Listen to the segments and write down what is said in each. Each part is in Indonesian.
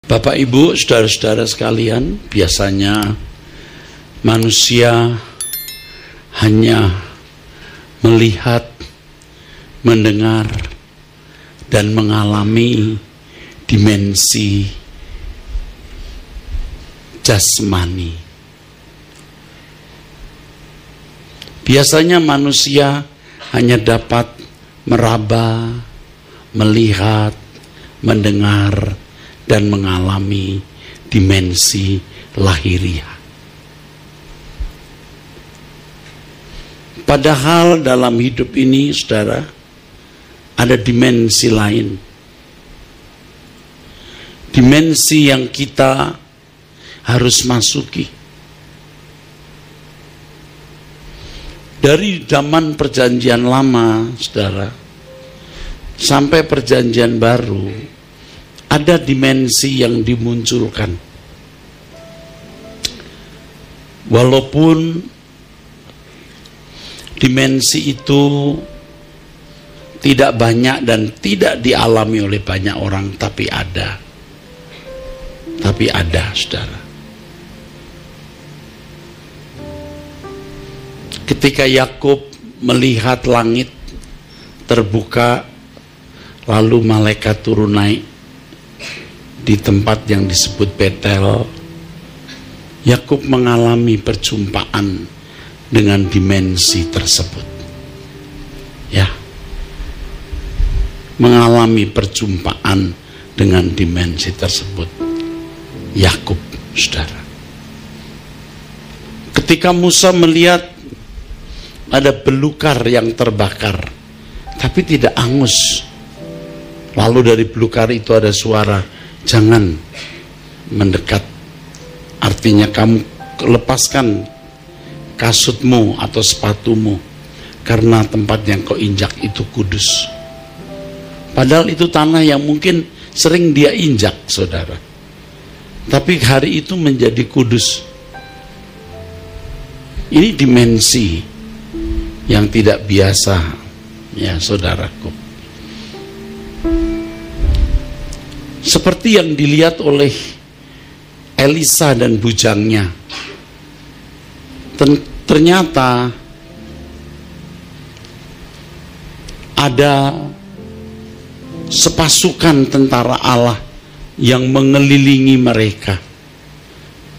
Bapak, Ibu, saudara-saudara sekalian, biasanya manusia hanya melihat, mendengar, dan mengalami dimensi jasmani. Biasanya manusia hanya dapat meraba, melihat, mendengar, dan mengalami dimensi lahiriah. Padahal dalam hidup ini, saudara, ada dimensi lain. Dimensi yang kita harus masuki. Dari zaman perjanjian lama, saudara, sampai perjanjian baru, ada dimensi yang dimunculkan. Walaupun dimensi itu tidak banyak dan tidak dialami oleh banyak orang, tapi ada. Tapi ada, saudara. Ketika Yakub melihat langit terbuka, lalu malaikat turun naik di tempat yang disebut Betel, Yakub mengalami perjumpaan dengan dimensi tersebut. Ya, mengalami perjumpaan dengan dimensi tersebut. Yakub, saudara. Ketika Musa melihat ada belukar yang terbakar, tapi tidak angus. Lalu dari belukar itu ada suara, jangan mendekat. Artinya kamu lepaskan kasutmu atau sepatumu, karena tempat yang kau injak itu kudus. Padahal itu tanah yang mungkin sering dia injak, saudara. Tapi hari itu menjadi kudus. Ini dimensi yang tidak biasa, ya saudaraku. Seperti yang dilihat oleh Elisa dan bujangnya. Ternyata ada sepasukan tentara Allah yang mengelilingi mereka,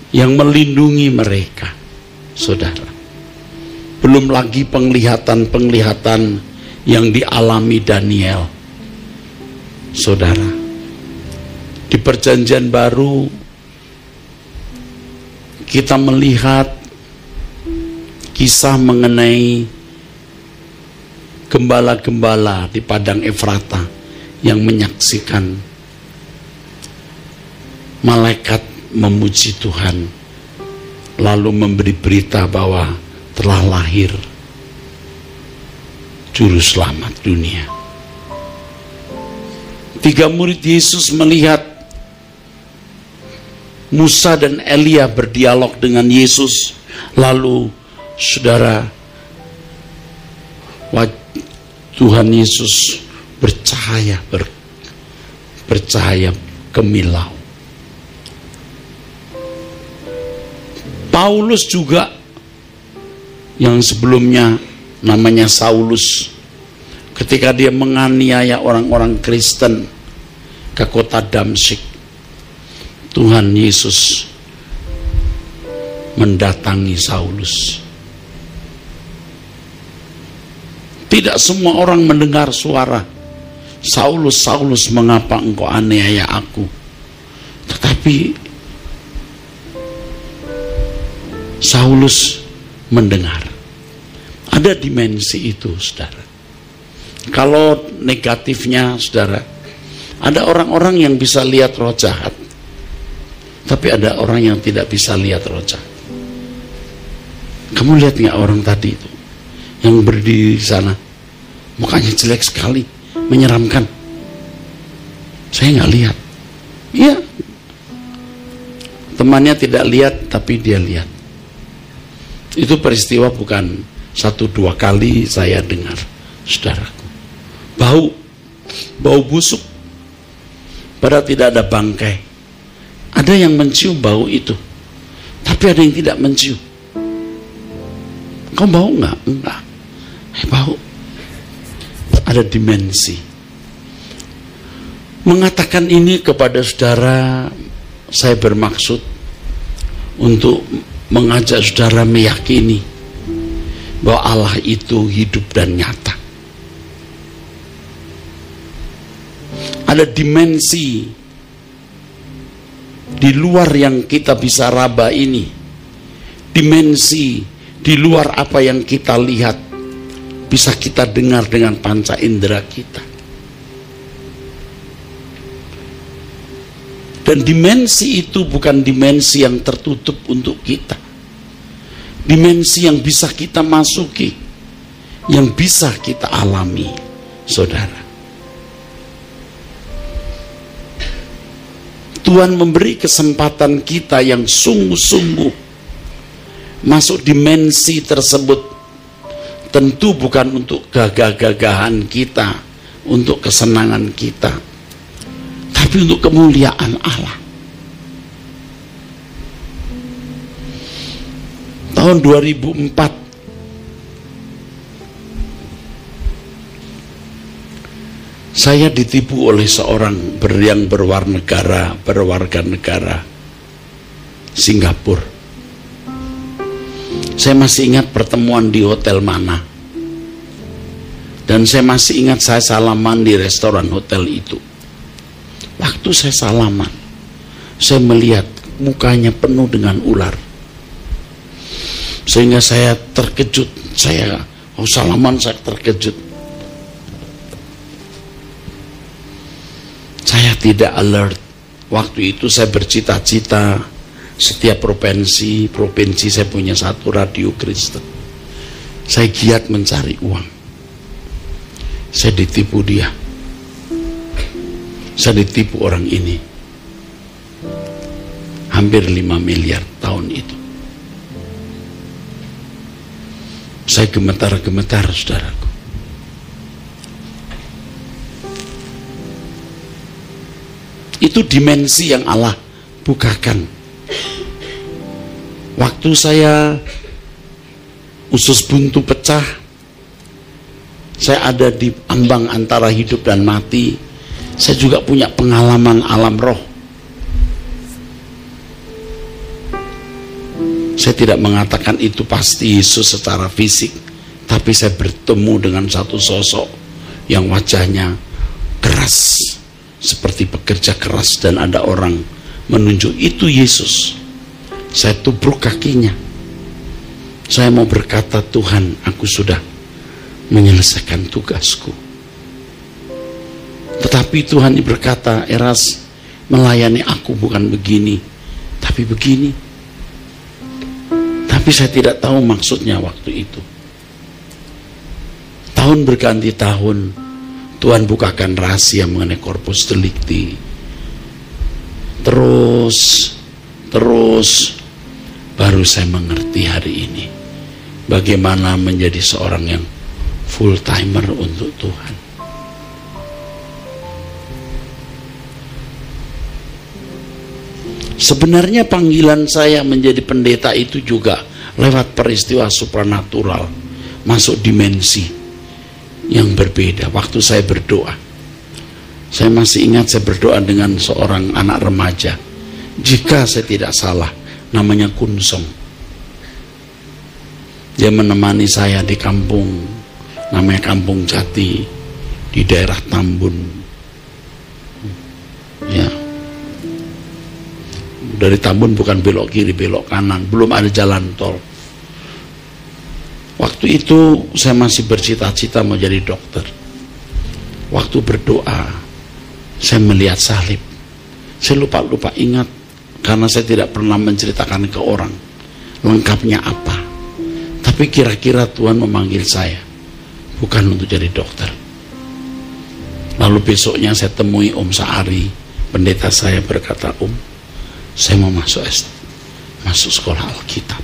yang melindungi mereka, saudara. Belum lagi penglihatan-penglihatan yang dialami Daniel, saudara. Di perjanjian baru kita melihat kisah mengenai gembala-gembala di padang Efrata yang menyaksikan malaikat memuji Tuhan, lalu memberi berita bahwa telah lahir juru selamat dunia. 3 murid Yesus melihat Musa dan Elia berdialog dengan Yesus, lalu saudara, Tuhan Yesus bercahaya, bercahaya kemilau. Paulus juga, yang sebelumnya namanya Saulus, ketika dia menganiaya orang-orang Kristen ke kota Damsyik, Tuhan Yesus mendatangi Saulus. Tidak semua orang mendengar suara, Saulus, Saulus, mengapa engkau aniaya aku? Tetapi Saulus mendengar. Ada dimensi itu, saudara. Kalau negatifnya, saudara, ada orang-orang yang bisa lihat roh jahat, tapi ada orang yang tidak bisa lihat roh jahat. Kamu lihat nggak orang tadi itu yang berdiri di sana, mukanya jelek sekali, menyeramkan. Saya nggak lihat. Iya, temannya tidak lihat, tapi dia lihat. Itu peristiwa bukan 1-2 kali saya dengar, saudaraku. Bau busuk, padahal tidak ada bangkai. Ada yang mencium bau itu, tapi ada yang tidak mencium. Kau bau nggak? Enggak. Bau. Ada dimensi. Mengatakan ini kepada saudara, saya bermaksud untuk mengajak saudara meyakini bahwa Allah itu hidup dan nyata. Ada dimensi di luar yang kita bisa raba ini, dimensi di luar apa yang kita lihat, bisa kita dengar dengan panca indera kita. Dan dimensi itu bukan dimensi yang tertutup untuk kita, dimensi yang bisa kita masuki, yang bisa kita alami, saudara. Tuhan memberi kesempatan kita yang sungguh-sungguh masuk dimensi tersebut. Tentu bukan untuk gagah-gagahan kita, untuk kesenangan kita, tapi untuk kemuliaan Allah. Tahun 2004 saya ditipu oleh seorang yang berwarga negara Singapura. Saya masih ingat pertemuan di hotel mana, dan saya masih ingat saya salaman di restoran hotel itu. Waktu saya salaman, saya melihat mukanya penuh dengan ular, sehingga saya terkejut. Saya salaman, saya terkejut. Saya tidak alert. Waktu itu saya bercita-cita setiap provinsi saya punya satu radio Kristen. Saya giat mencari uang. Saya ditipu dia. Saya ditipu orang ini. Hampir 5 miliar tahun itu. Saya gemetar-gemetar, saudaraku. Itu dimensi yang Allah bukakan. Waktu saya usus buntu pecah, saya ada di ambang antara hidup dan mati. Saya juga punya pengalaman alam roh. Saya tidak mengatakan itu pasti Yesus secara fisik, tapi saya bertemu dengan satu sosok yang wajahnya keras, seperti pekerja keras, dan ada orang menunjuk itu Yesus. Saya tubruk kakinya. Saya mau berkata, Tuhan, aku sudah menyelesaikan tugasku. Tetapi Tuhan berkata, Eras, melayani aku bukan begini, tapi begini. Tapi saya tidak tahu maksudnya waktu itu. Tahun berganti tahun, Tuhan bukakan rahasia mengenai corpus delicti. Terus baru saya mengerti hari ini bagaimana menjadi seorang yang full timer untuk Tuhan. Sebenarnya panggilan saya menjadi pendeta itu juga lewat peristiwa supranatural, masuk dimensi yang berbeda. Waktu saya berdoa, saya masih ingat saya berdoa dengan seorang anak remaja, jika saya tidak salah namanya Kunsong. Dia menemani saya di kampung, namanya Kampung Jati, di daerah Tambun. Ya, dari Tambun bukan belok kiri, belok kanan, belum ada jalan tol. Waktu itu saya masih bercita-cita mau jadi dokter. Waktu berdoa, saya melihat salib. Saya lupa ingat, karena saya tidak pernah menceritakan ke orang lengkapnya apa. Tapi kira-kira Tuhan memanggil saya bukan untuk jadi dokter. Lalu besoknya saya temui Om Saari, pendeta saya, berkata, Om, saya mau masuk sekolah Alkitab.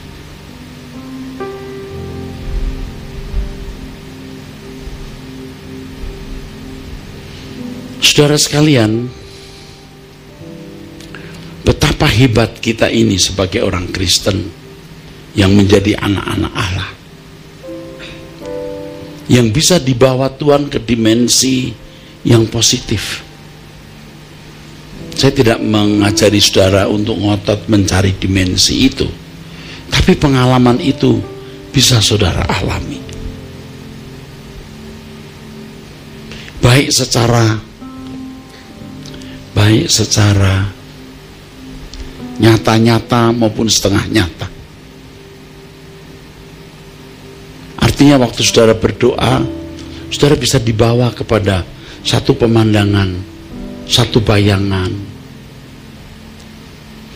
Saudara sekalian, betapa betapa hebat kita ini sebagai orang Kristen yang menjadi anak-anak Allah, yang bisa dibawa Tuhan ke dimensi yang positif. Saya tidak mengajari saudara untuk ngotot mencari dimensi itu, tapi pengalaman itu bisa saudara alami, baik secara nyata-nyata maupun setengah nyata. Artinya waktu saudara berdoa, saudara bisa dibawa kepada satu pemandangan, satu bayangan.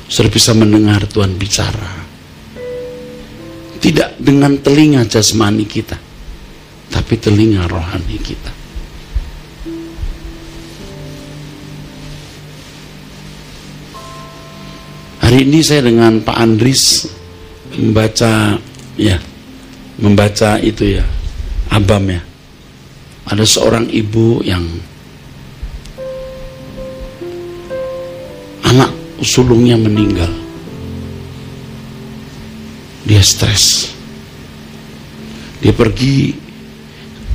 Saudara bisa mendengar Tuhan bicara, tidak dengan telinga jasmani kita, tapi telinga rohani kita. Hari ini saya dengan Pak Andris membaca itu ya, Abam ya. Ada seorang ibu yang anak sulungnya meninggal. Dia stres. Dia pergi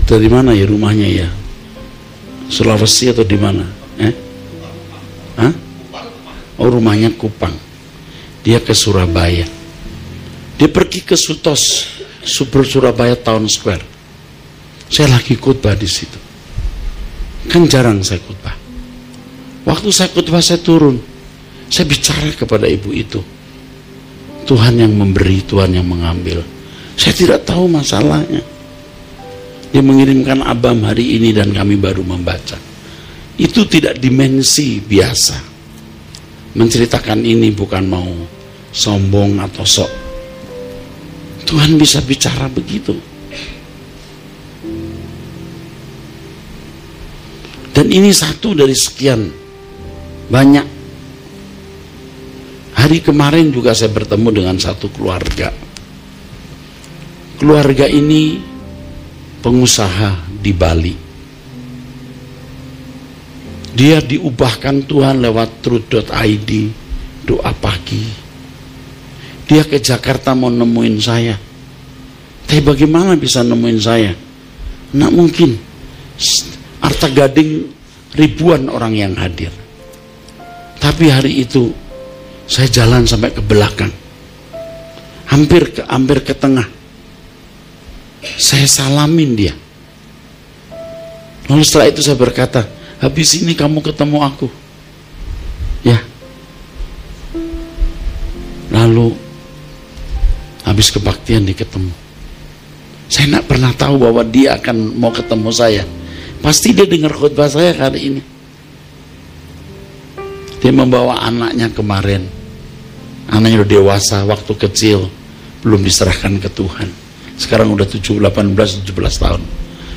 dari mana ya rumahnya ya? Sulawesi atau di mana? Oh, rumahnya Kupang. Dia ke Surabaya. Dia pergi ke Sutos, Surabaya Town Square. Saya lagi khotbah di situ. Kan jarang saya khotbah. Waktu saya khotbah saya turun. Saya bicara kepada ibu itu. Tuhan yang memberi, Tuhan yang mengambil. Saya tidak tahu masalahnya. Dia mengirimkan Abam hari ini dan kami baru membaca. Itu tidak dimensi biasa. Menceritakan ini bukan mau sombong atau sok. Tuhan bisa bicara begitu. Dan ini satu dari sekian banyak. Hari kemarin juga saya bertemu dengan satu keluarga. Keluarga ini pengusaha di Bali. Dia diubahkan Tuhan lewat truth.id, doa pagi. Dia ke Jakarta mau nemuin saya. Tapi bagaimana bisa nemuin saya? Nggak mungkin. Arta Gading ribuan orang yang hadir. Tapi hari itu saya jalan sampai ke belakang. Hampir ke tengah. Saya salamin dia. Lalu setelah itu saya berkata, habis ini kamu ketemu aku. Ya. Lalu habis kebaktian dia ketemu. Saya tidak pernah tahu bahwa dia akan mau ketemu saya. Pasti dia dengar khotbah saya kali ini. Dia membawa anaknya kemarin. Anaknya udah dewasa, waktu kecil belum diserahkan ke Tuhan. Sekarang udah 18, 17 tahun.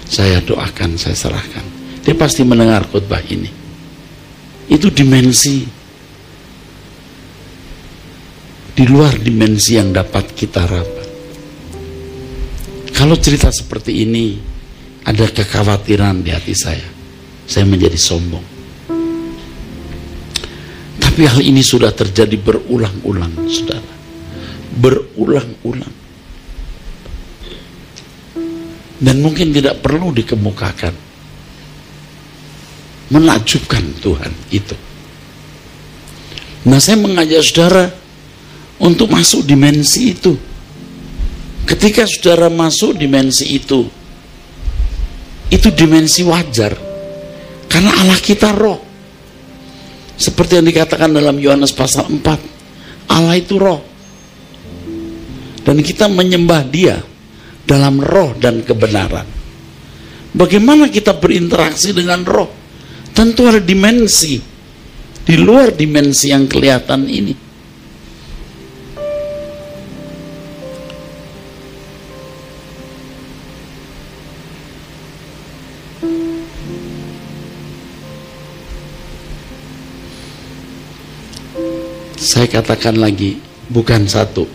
Saya doakan, saya serahkan. Dia pasti mendengar khotbah ini. Itu dimensi di luar dimensi yang dapat kita rapat. Kalau cerita seperti ini, ada kekhawatiran di hati saya. Saya menjadi sombong. Tapi hal ini sudah terjadi berulang-ulang, saudara. Berulang-ulang. Dan mungkin tidak perlu dikemukakan. Menakjubkan Tuhan itu. Nah, saya mengajak saudara untuk masuk dimensi itu. Ketika saudara masuk dimensi itu dimensi wajar. Karena Allah kita roh. Seperti yang dikatakan dalam Yohanes pasal 4. Allah itu roh. Dan kita menyembah dia dalam roh dan kebenaran. Bagaimana kita berinteraksi dengan roh? Tentu ada dimensi di luar dimensi yang kelihatan ini. Saya katakan lagi, bukan satu,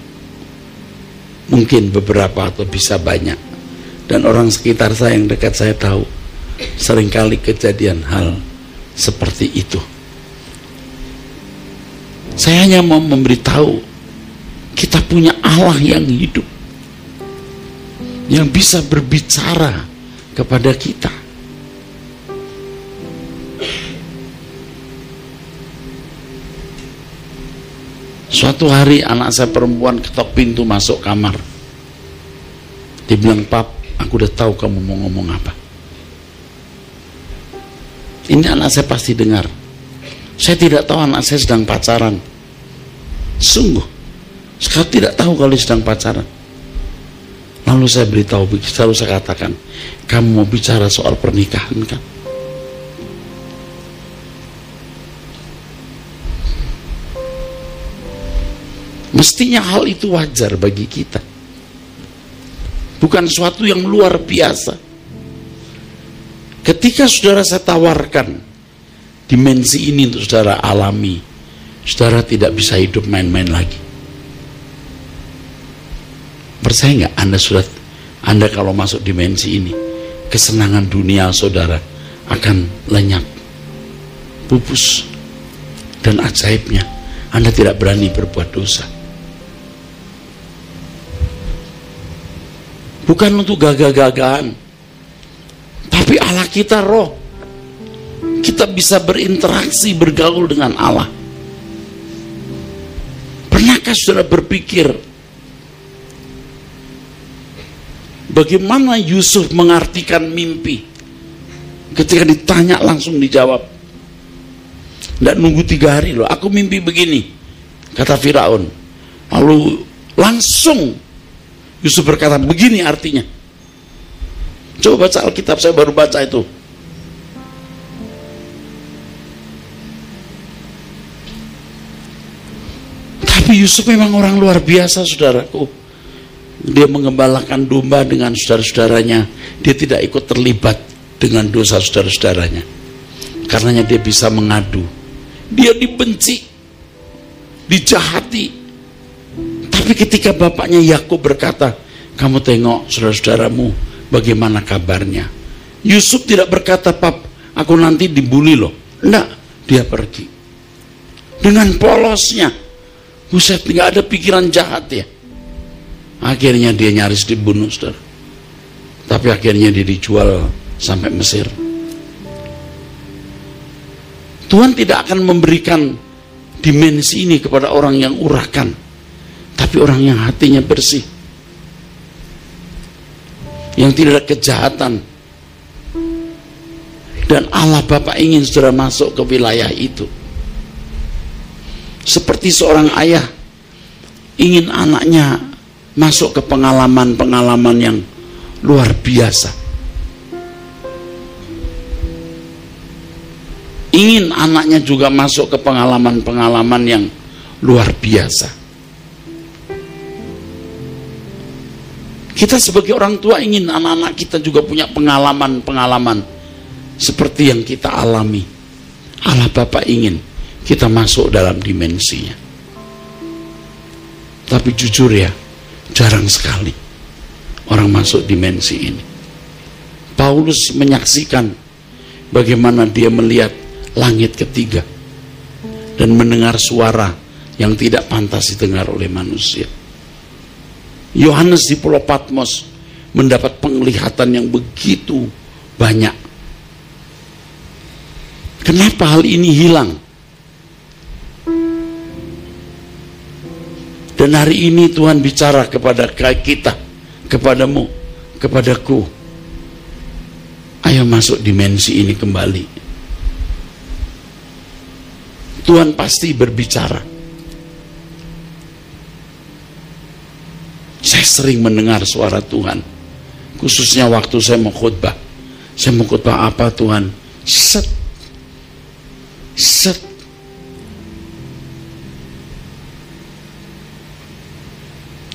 mungkin beberapa atau bisa banyak. Dan orang sekitar saya yang dekat saya tahu seringkali kejadian hal seperti itu. Saya hanya mau memberitahu, kita punya Allah yang hidup, yang bisa berbicara kepada kita. Suatu hari anak saya perempuan ketok pintu masuk kamar. Dia bilang, "Pap, aku udah tahu kamu mau ngomong apa." Ini anak saya pasti dengar. Saya tidak tahu anak saya sedang pacaran. Sungguh, saya tidak tahu kalau sedang pacaran. Lalu saya beritahu, selalu saya katakan, "Kamu mau bicara soal pernikahan kan?" Mestinya hal itu wajar bagi kita, bukan suatu yang luar biasa. Ketika saudara saya tawarkan dimensi ini untuk saudara alami, saudara tidak bisa hidup main-main lagi. Percaya nggak Anda kalau masuk dimensi ini, kesenangan dunia saudara akan lenyap, pupus, dan ajaibnya Anda tidak berani berbuat dosa. Bukan untuk gagah-gagahan, tapi Allah kita roh. Kita bisa berinteraksi, bergaul dengan Allah. Pernahkah saudara berpikir bagaimana Yusuf mengartikan mimpi? Ketika ditanya langsung dijawab. Tidak nunggu 3 hari loh, "Aku mimpi begini," kata Firaun. Lalu langsung Yusuf berkata, "Begini artinya." Coba baca Alkitab, saya baru baca itu. Tapi Yusuf memang orang luar biasa, saudaraku. Dia mengembalakan domba dengan saudara-saudaranya. Dia tidak ikut terlibat dengan dosa saudara-saudaranya. Karenanya dia bisa mengadu. Dia dibenci, dijahati. Tapi ketika bapaknya Yakub berkata, "Kamu tengok saudara-saudaramu, bagaimana kabarnya?" Yusuf tidak berkata, "Pap, aku nanti dibully loh." Enggak, dia pergi dengan polosnya. Buset, nggak ada pikiran jahat ya. Akhirnya dia nyaris dibunuh, saudara. Tapi akhirnya dia dijual sampai Mesir. Tuhan tidak akan memberikan dimensi ini kepada orang yang urakan, tapi orang yang hatinya bersih, yang tidak ada kejahatan. Dan Allah Bapa ingin saudara masuk ke wilayah itu. Seperti seorang ayah ingin anaknya masuk ke pengalaman-pengalaman yang luar biasa. Ingin anaknya juga masuk ke pengalaman-pengalaman yang luar biasa. Kita sebagai orang tua ingin anak-anak kita juga punya pengalaman-pengalaman seperti yang kita alami. Allah Bapa ingin kita masuk dalam dimensinya. Tapi jujur ya, jarang sekali orang masuk dimensi ini. Paulus menyaksikan bagaimana dia melihat langit ketiga dan mendengar suara yang tidak pantas didengar oleh manusia. Yohanes di Pulau Patmos mendapat penglihatan yang begitu banyak. Kenapa hal ini hilang? Dan hari ini Tuhan bicara kepada kita, kepadamu, kepadaku. Ayo masuk dimensi ini kembali. Tuhan pasti berbicara. Saya sering mendengar suara Tuhan, khususnya waktu saya mau khotbah. Saya mau khotbah apa Tuhan? Set, set.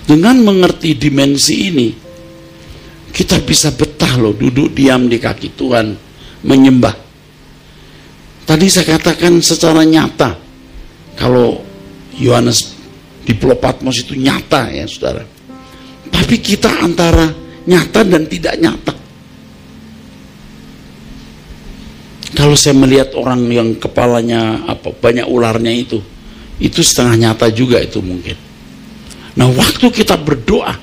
Dengan mengerti dimensi ini, kita bisa betah loh, duduk diam di kaki Tuhan, menyembah. Tadi saya katakan secara nyata, kalau Yohanes di Pulau Patmos itu nyata ya saudara. Tapi kita antara nyata dan tidak nyata. Kalau saya melihat orang yang kepalanya banyak ularnya itu, itu setengah nyata juga itu mungkin. Nah, waktu kita berdoa,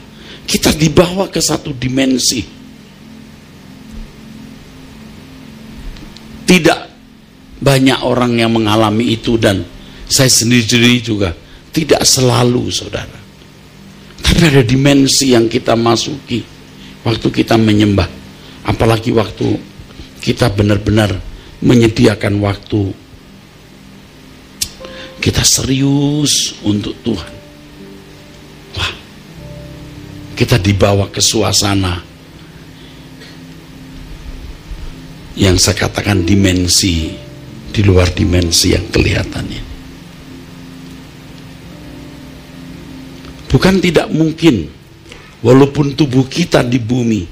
kita dibawa ke satu dimensi. Tidak banyak orang yang mengalami itu, dan saya sendiri juga tidak selalu, saudara. Tapi ada dimensi yang kita masuki waktu kita menyembah. Apalagi waktu kita benar-benar menyediakan waktu. Kita serius untuk Tuhan. Wah, kita dibawa ke suasana yang saya katakan dimensi di luar dimensi yang kelihatannya. Bukan tidak mungkin, walaupun tubuh kita di bumi,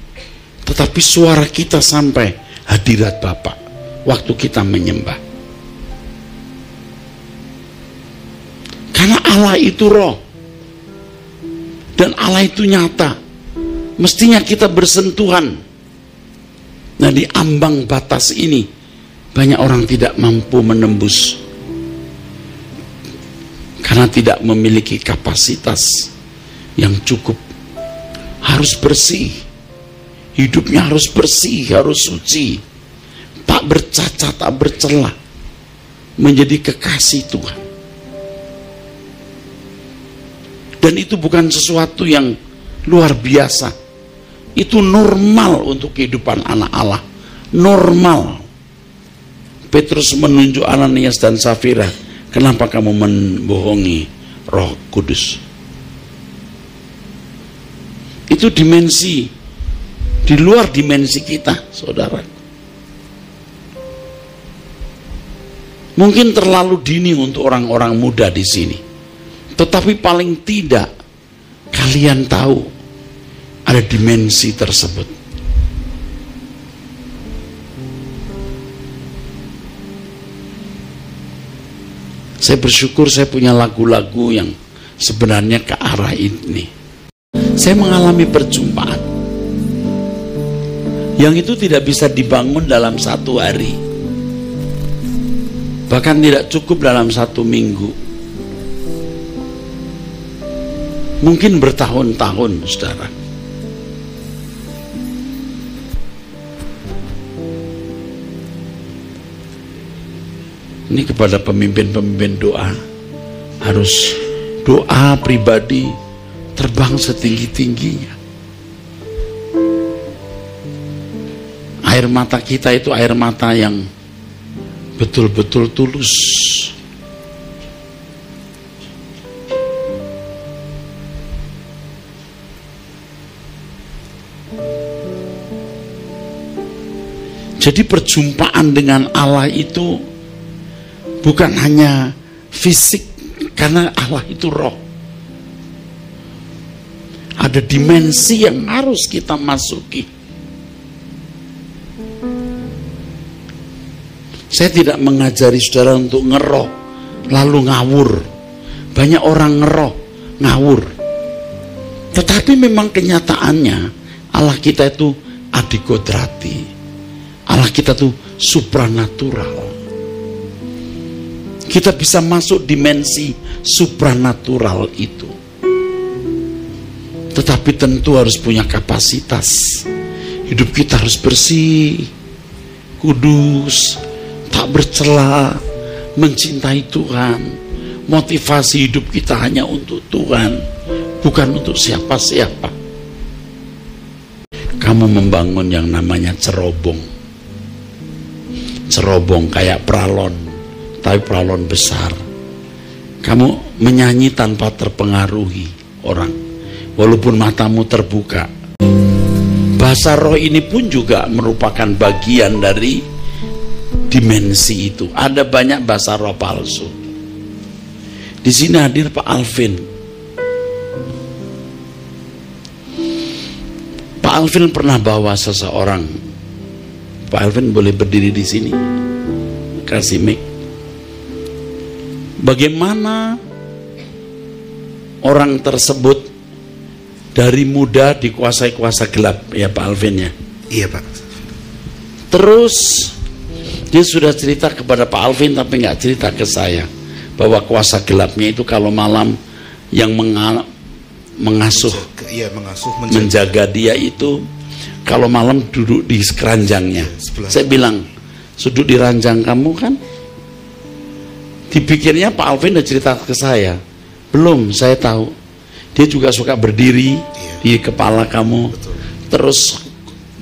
tetapi suara kita sampai hadirat Bapa waktu kita menyembah. Karena Allah itu roh, dan Allah itu nyata. Mestinya kita bersentuhan. Nah, di ambang batas ini banyak orang tidak mampu menembus karena tidak memiliki kapasitas yang cukup. Harus bersih, hidupnya harus bersih, harus suci, tak bercacat, tak bercela, menjadi kekasih Tuhan. Dan itu bukan sesuatu yang luar biasa, itu normal untuk kehidupan anak Allah. Normal. Petrus menunjuk Ananias dan Safira, kenapa kamu membohongi Roh Kudus? Itu dimensi di luar dimensi kita, saudara. Mungkin terlalu dini untuk orang-orang muda di sini, tetapi paling tidak kalian tahu ada dimensi tersebut. Saya bersyukur saya punya lagu-lagu yang sebenarnya ke arah ini. Saya mengalami perjumpaan yang itu tidak bisa dibangun dalam satu hari, bahkan tidak cukup dalam satu minggu, mungkin bertahun-tahun, saudara. Ini kepada pemimpin-pemimpin doa, harus doa pribadi terbang setinggi-tingginya. Air mata kita itu air mata yang betul-betul tulus. Jadi perjumpaan dengan Allah itu bukan hanya fisik, karena Allah itu roh. Ada dimensi yang harus kita masuki. Saya tidak mengajari saudara untuk ngeroh lalu ngawur. Banyak orang ngeroh ngawur. Tetapi memang kenyataannya Allah kita itu adikodrati. Allah kita itu supranatural. Kita bisa masuk dimensi supranatural itu. Tetapi tentu harus punya kapasitas. Hidup kita harus bersih, kudus, tak bercela, mencintai Tuhan. Motivasi hidup kita hanya untuk Tuhan, bukan untuk siapa-siapa. Kamu membangun yang namanya cerobong. Cerobong kayak pralon, tapi pralon besar. Kamu menyanyi tanpa terpengaruhi orang, walaupun matamu terbuka. Bahasa roh ini pun juga merupakan bagian dari dimensi itu. Ada banyak bahasa roh palsu. Di sini hadir Pak Alvin. Pak Alvin pernah bawa seseorang. Pak Alvin boleh berdiri di sini. Kasih mic. Bagaimana orang tersebut dari muda dikuasai kuasa gelap, ya Pak Alvin ya? Iya Pak. Terus dia sudah cerita kepada Pak Alvin tapi nggak cerita ke saya. bahwa kuasa gelapnya itu kalau malam yang mengasuh, menjaga dia itu kalau malam duduk di keranjangnya. Saya bilang, sudut di ranjang kamu kan? Dipikirnya Pak Alvin udah cerita ke saya. Belum, saya tahu. Dia juga suka berdiri di kepala kamu. Terus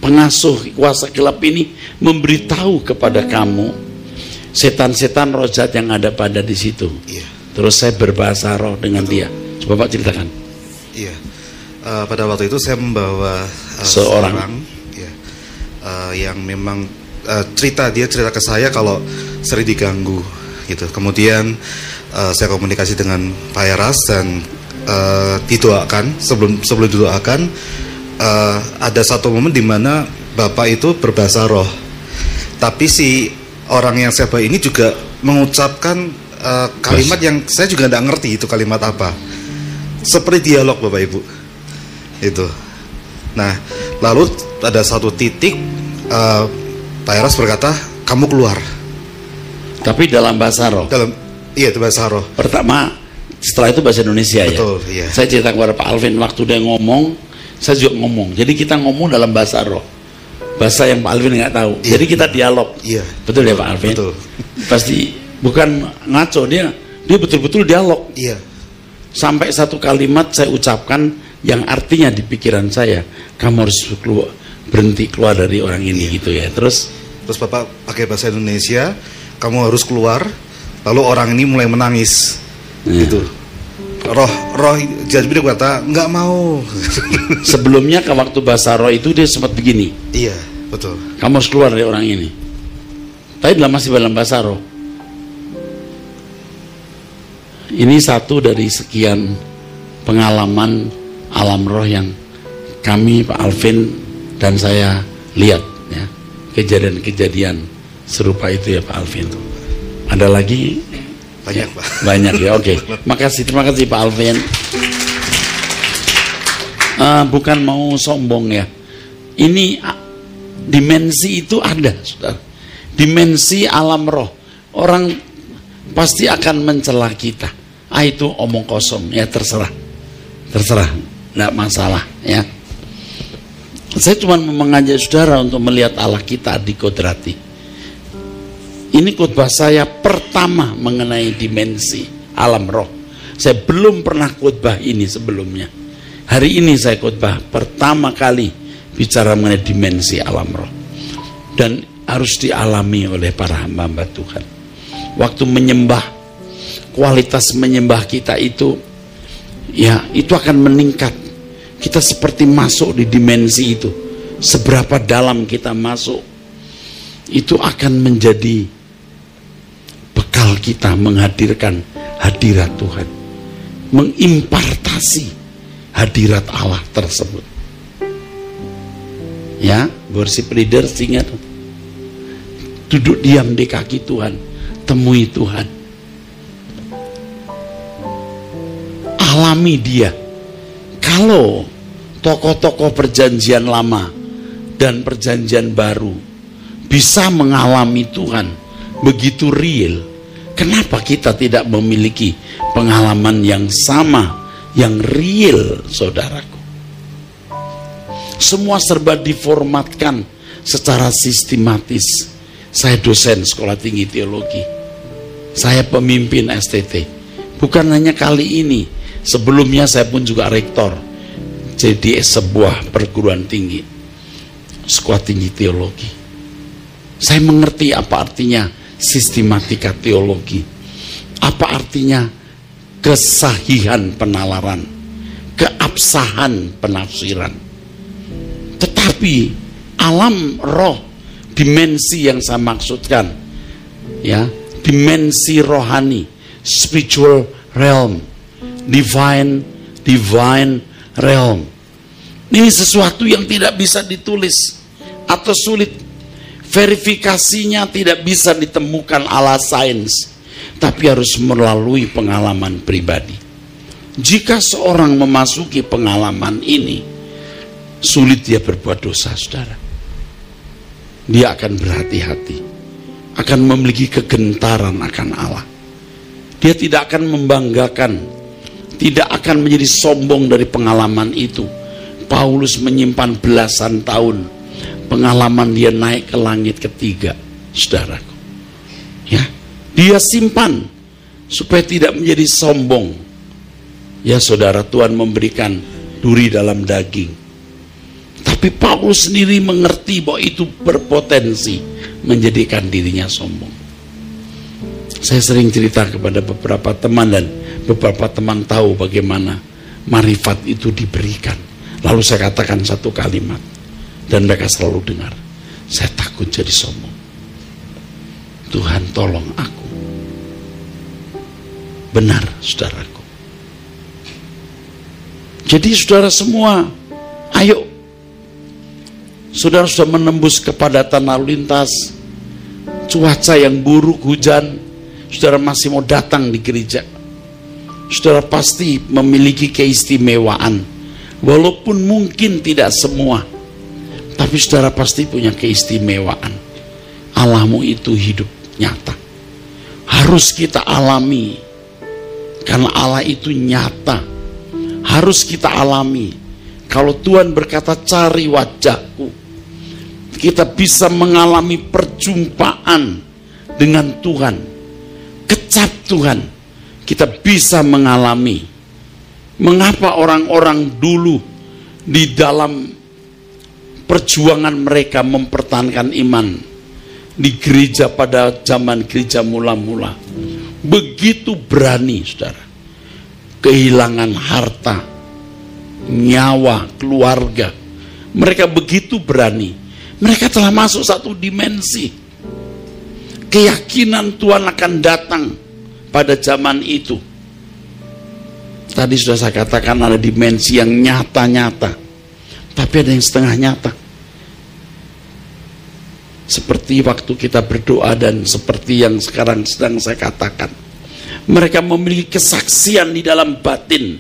pengasuh kuasa gelap ini memberitahu kepada kamu setan-setan roh jahat yang ada pada di situ. Terus saya berbahasa roh dengan dia. Coba Pak ceritakan. Iya. Pada waktu itu saya membawa seorang yang memang cerita ke saya kalau sering diganggu gitu. Kemudian saya komunikasi dengan Pak Eras dan didoakan. Sebelum didoakan ada satu momen di mana Bapak itu berbahasa roh. Tapi si orang yang saya bawa ini juga mengucapkan kalimat yang saya juga tidak ngerti itu kalimat apa. Seperti dialog Bapak Ibu. Itu. Nah, lalu ada satu titik Pak Eras berkata, kamu keluar. Tapi dalam bahasa roh. Iya, itu bahasa roh. Pertama, setelah itu bahasa Indonesia. Betul, ya. Iya. Saya cerita kepada Pak Alvin waktu dia ngomong, saya juga ngomong. Jadi kita ngomong dalam bahasa roh. Bahasa yang Pak Alvin nggak tahu. Iya. Jadi kita dialog. Iya. Betul ya Pak Alvin? Betul. Pasti bukan ngaco, dia betul-betul dialog. Iya. Sampai satu kalimat saya ucapkan yang artinya di pikiran saya, kamu harus berhenti keluar dari orang ini. Iya. Gitu ya. Terus Bapak pakai bahasa Indonesia, kamu harus keluar. Lalu orang ini mulai menangis. Gitu. Roh jadi dia kata nggak mau. Sebelumnya ke waktu bahasa roh itu dia sempat begini. Iya, betul. Kamu harus keluar dari orang ini. Tapi masih dalam bahasa roh. Ini satu dari sekian pengalaman alam roh yang kami Pak Alvin dan saya lihat ya. Kejadian-kejadian serupa itu ya Pak Alvin. Ada lagi? Banyak Pak. Banyak ya, oke. Terima kasih Pak Alvin. Bukan mau sombong ya. Ini dimensi itu ada, saudara. Dimensi alam roh. Orang pasti akan mencela kita. Itu omong kosong ya, terserah, nggak masalah ya. Saya cuma mengajak saudara untuk melihat Allah kita di kodrati. Ini khotbah saya pertama mengenai dimensi alam roh. Saya belum pernah khotbah ini sebelumnya. Hari ini saya khotbah pertama kali bicara mengenai dimensi alam roh. Dan harus dialami oleh para hamba-hamba Tuhan. Waktu menyembah, kualitas menyembah kita itu, ya itu akan meningkat. Kita seperti masuk di dimensi itu. Seberapa dalam kita masuk, itu akan menjadi bekal kita menghadirkan hadirat Tuhan, mengimpartasi hadirat Allah tersebut. Ya, worship leader ingat, duduk diam di kaki Tuhan, temui Tuhan, alami Dia. Kalau tokoh-tokoh perjanjian lama dan perjanjian baru bisa mengalami Tuhan begitu real, kenapa kita tidak memiliki pengalaman yang sama, yang real, saudaraku? Semua serba diformatkan secara sistematis. Saya dosen sekolah tinggi teologi, saya pemimpin STT. Bukan hanya kali ini, sebelumnya saya pun juga rektor jadi sebuah perguruan tinggi, sekolah tinggi teologi. Saya mengerti apa artinya sistematika teologi, apa artinya kesahihan penalaran, keabsahan penafsiran. Tetapi alam roh, dimensi yang saya maksudkan, ya, dimensi rohani, spiritual realm, divine realm. Ini sesuatu yang tidak bisa ditulis atau sulit. Verifikasinya tidak bisa ditemukan ala sains, tapi harus melalui pengalaman pribadi. Jika seorang memasuki pengalaman ini, sulit dia berbuat dosa, saudara. Dia akan berhati-hati, akan memiliki kegentaran akan Allah, Dia tidak akan membanggakan, tidak akan menjadi sombong dari pengalaman itu. Paulus menyimpan belasan tahun pengalaman dia naik ke langit ketiga, saudaraku. Ya, dia simpan supaya tidak menjadi sombong. Ya saudara, Tuhan memberikan duri dalam daging. Tapi Paulus sendiri mengerti bahwa itu berpotensi menjadikan dirinya sombong. Saya sering cerita kepada beberapa teman, dan beberapa teman tahu bagaimana marifat itu diberikan. Lalu saya katakan satu kalimat, dan mereka selalu dengar, saya takut jadi sombong. Tuhan tolong aku. Benar, saudaraku. Jadi saudara semua, ayo. Saudara sudah menembus kepadatan lalu lintas, cuaca yang buruk, hujan, saudara masih mau datang di gereja. Saudara pasti memiliki keistimewaan, walaupun mungkin tidak semua, tapi saudara pasti punya keistimewaan. Allahmu itu hidup nyata, harus kita alami, karena Allah itu nyata. Harus kita alami. Kalau Tuhan berkata cari wajahku, kita bisa mengalami perjumpaan dengan Tuhan, kecap Tuhan, kita bisa mengalami. Mengapa orang-orang dulu di dalam perjuangan mereka mempertahankan iman di gereja pada zaman gereja mula-mula begitu berani, saudara, kehilangan harta, nyawa, keluarga, mereka begitu berani. Mereka telah masuk satu dimensi keyakinan Tuhan akan datang pada zaman itu. Tadi sudah saya katakan ada dimensi yang nyata-nyata, tapi ada yang setengah nyata. Seperti waktu kita berdoa dan seperti yang sekarang sedang saya katakan, mereka memiliki kesaksian di dalam batin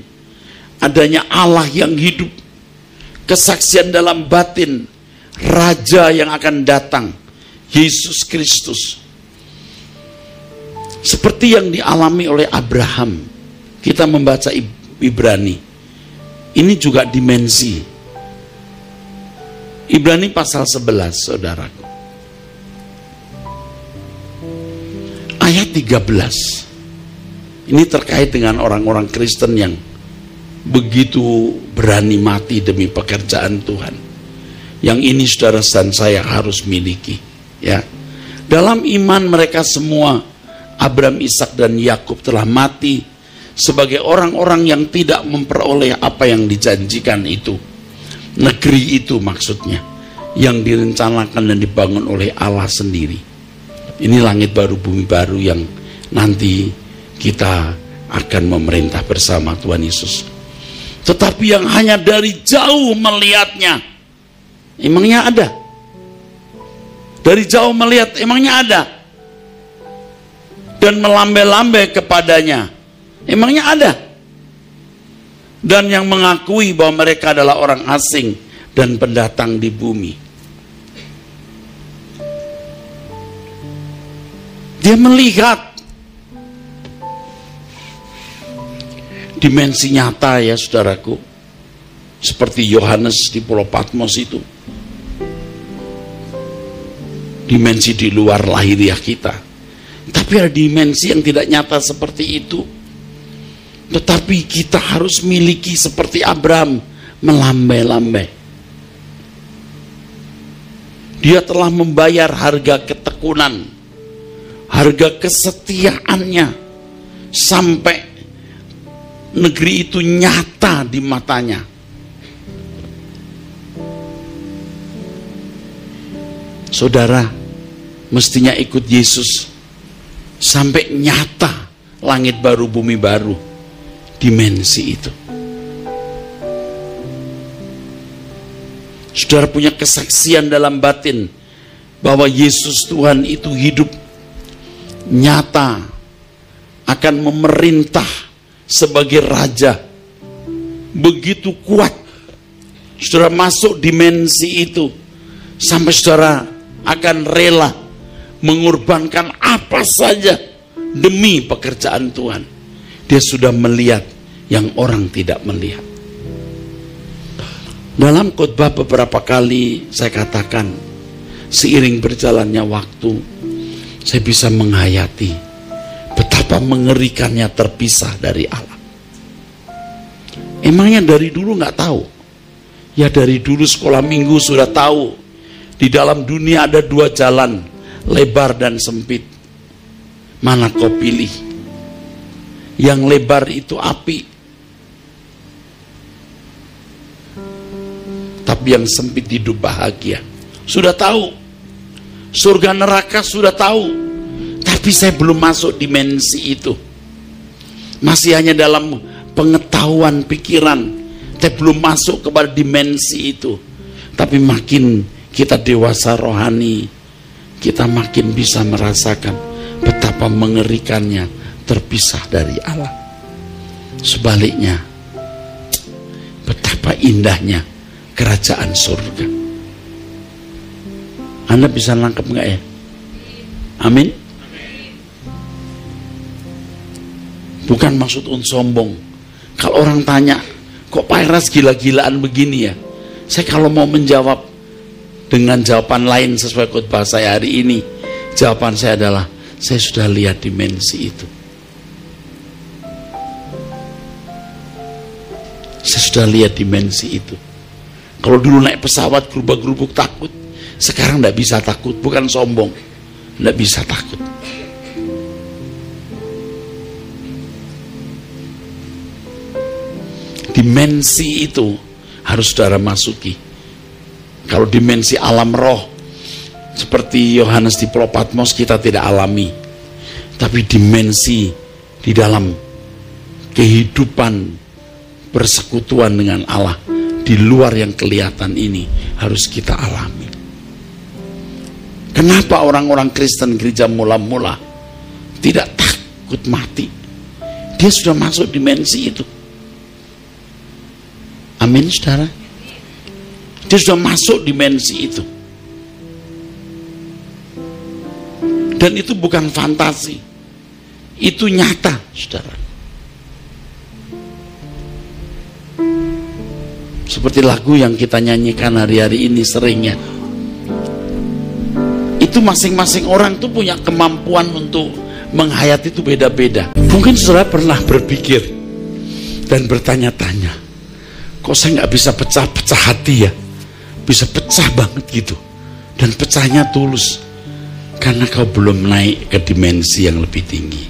adanya Allah yang hidup, kesaksian dalam batin Raja yang akan datang, Yesus Kristus. Seperti yang dialami oleh Abraham. Kita membaca Ibrani, ini juga dimensi. Ibrani pasal 11, saudaraku, ayat 13. Ini terkait dengan orang-orang Kristen yang begitu berani mati demi pekerjaan Tuhan. Yang ini saudara dan saya harus miliki, ya. Dalam iman mereka semua, Abraham, Ishak dan Yakub telah mati sebagai orang-orang yang tidak memperoleh apa yang dijanjikan itu. Negeri itu maksudnya, yang direncanakan dan dibangun oleh Allah sendiri. Ini langit baru, bumi baru yang nanti kita akan memerintah bersama Tuhan Yesus. Tetapi yang hanya dari jauh melihatnya, emangnya ada? Dari jauh melihat, emangnya ada? Dan melambai-lambai kepadanya, emangnya ada? Dan yang mengakui bahwa mereka adalah orang asing dan pendatang di bumi. Dia melihat dimensi nyata, ya saudaraku, seperti Yohanes di Pulau Patmos itu, dimensi di luar lahiriah kita. Tapi ada dimensi yang tidak nyata seperti itu, tetapi kita harus miliki seperti Abraham, melambai-lambai. Dia telah membayar harga ketekunan, harga kesetiaannya, sampai negeri itu nyata di matanya. Saudara mestinya ikut Yesus sampai nyata langit baru, bumi baru, dimensi itu. Saudara punya kesaksian dalam batin bahwa Yesus Tuhan itu hidup, nyata, akan memerintah sebagai Raja. Begitu kuat saudara masuk dimensi itu, sampai saudara akan rela mengorbankan apa saja demi pekerjaan Tuhan. Dia sudah melihat yang orang tidak melihat. Dalam khotbah beberapa kali saya katakan, seiring berjalannya waktu, saya bisa menghayati betapa mengerikannya terpisah dari Allah. Emangnya dari dulu nggak tahu? Ya dari dulu sekolah minggu sudah tahu. Di dalam dunia ada dua jalan, lebar dan sempit. Mana kau pilih? Yang lebar itu api, tapi yang sempit hidup bahagia. Sudah tahu. Surga neraka sudah tahu. Tapi saya belum masuk dimensi itu. Masih hanya dalam pengetahuan pikiran. Saya belum masuk kepada dimensi itu. Tapi makin kita dewasa rohani, kita makin bisa merasakan betapa mengerikannya terpisah dari Allah. Sebaliknya, betapa indahnya kerajaan surga. Anda bisa nangkep nggak ya? Amin. Bukan maksud sombong. Kalau orang tanya, kok Pak Eras gila-gilaan begini ya? Saya kalau mau menjawab dengan jawaban lain sesuai khotbah saya hari ini, jawaban saya adalah, saya sudah lihat dimensi itu. Saya sudah lihat dimensi itu. Kalau dulu naik pesawat gerubak-gerubuk takut, sekarang tidak bisa takut. Bukan sombong, tidak bisa takut. Dimensi itu harus saudara masuki. Kalau dimensi alam roh, seperti Yohanes di Pulau Patmos, kita tidak alami. Tapi dimensi di dalam kehidupan persekutuan dengan Allah, di luar yang kelihatan ini, harus kita alami. Kenapa orang-orang Kristen gereja mula-mula tidak takut mati? Dia sudah masuk dimensi itu. Amin, saudara. Dia sudah masuk dimensi itu. Dan itu bukan fantasi. Itu nyata, saudara. Seperti lagu yang kita nyanyikan hari-hari ini seringnya. Itu masing-masing orang tuh punya kemampuan untuk menghayati itu beda-beda. Mungkin saudara pernah berpikir dan bertanya-tanya, kok saya nggak bisa pecah-pecah hati ya? Bisa pecah banget gitu. Dan pecahnya tulus. Karena kau belum naik ke dimensi yang lebih tinggi.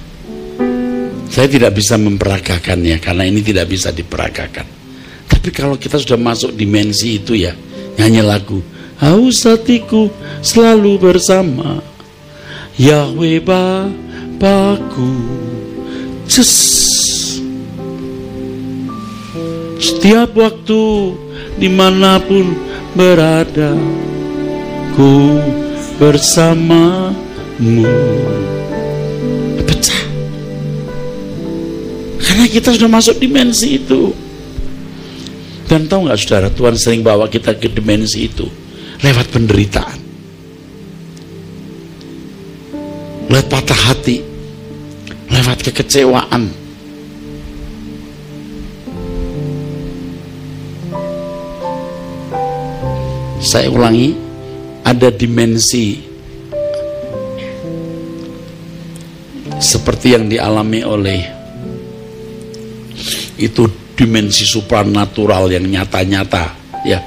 Saya tidak bisa memperagakannya, karena ini tidak bisa diperagakan. Tapi kalau kita sudah masuk dimensi itu ya, nyanyi lagu, haus hatiku selalu bersama Yahweh Bapakku. Setiap waktu dimanapun berada, ku bersamamu. Pecah. Karena kita sudah masuk dimensi itu. Dan tahu nggak saudara, Tuhan sering bawa kita ke dimensi itu lewat penderitaan, lewat patah hati, lewat kekecewaan. Saya ulangi, ada dimensi seperti yang dialami oleh itu, dimensi supranatural yang nyata-nyata, ya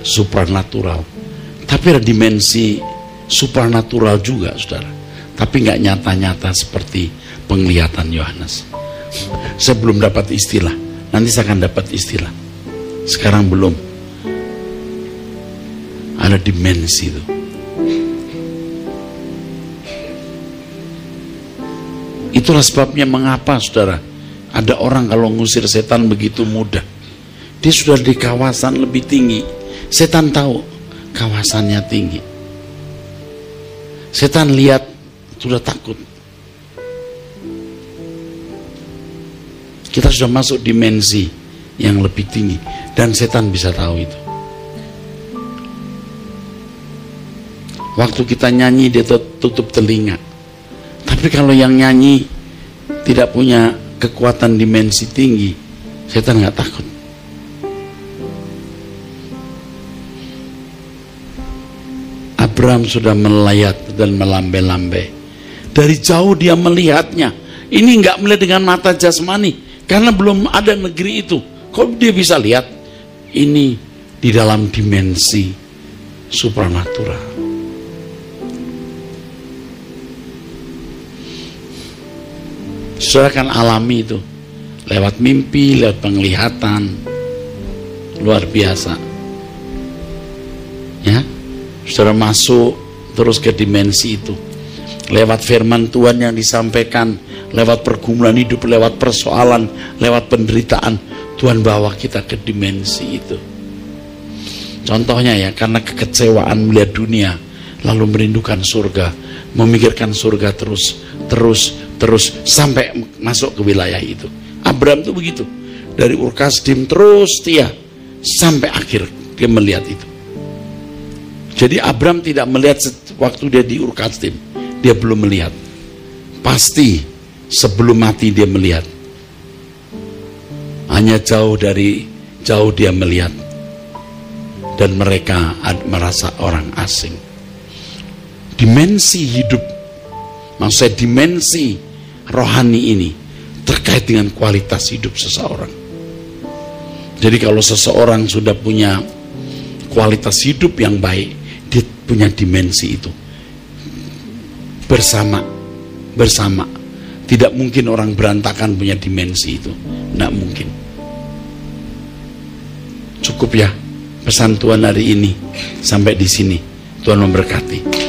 supranatural. Tapi ada dimensi supranatural juga, saudara. Tapi nggak nyata-nyata seperti penglihatan Yohanes. Saya belum dapat istilah. Nanti saya akan dapat istilah. Sekarang belum. Ada dimensi itu. Itulah sebabnya mengapa, saudara, ada orang kalau ngusir setan begitu mudah. Dia sudah di kawasan lebih tinggi. Setan tahu kawasannya tinggi. Setan lihat sudah takut. Kita sudah masuk dimensi yang lebih tinggi, dan setan bisa tahu itu. Waktu kita nyanyi dia tutup telinga. Tapi kalau yang nyanyi tidak punya kekuatan dimensi tinggi, setan nggak takut. Abraham sudah melayat dan melambai-lambai. Dari jauh dia melihatnya. Ini nggak melihat dengan mata jasmani, karena belum ada negeri itu. Kok dia bisa lihat? Ini di dalam dimensi supranatural. Saudara kan alami itu, lewat mimpi, lewat penglihatan, luar biasa. Ya, saudara masuk terus ke dimensi itu, lewat firman Tuhan yang disampaikan, lewat pergumulan hidup, lewat persoalan, lewat penderitaan, Tuhan bawa kita ke dimensi itu. Contohnya ya, karena kekecewaan melihat dunia, lalu merindukan surga, memikirkan surga terus sampai masuk ke wilayah itu. Abraham itu begitu, dari Ur Kasdim terus setia sampai akhir dia melihat itu. Jadi Abraham tidak melihat waktu dia di Ur Kasdim, dia belum melihat. Pasti sebelum mati dia melihat. Hanya jauh dia melihat, dan mereka merasa orang asing. Dimensi hidup, maksudnya dimensi rohani ini terkait dengan kualitas hidup seseorang. Jadi kalau seseorang sudah punya kualitas hidup yang baik, dia punya dimensi itu. Bersama. Tidak mungkin orang berantakan punya dimensi itu. Tidak mungkin. Cukup ya pesan Tuhan hari ini. Sampai di sini. Tuhan memberkati.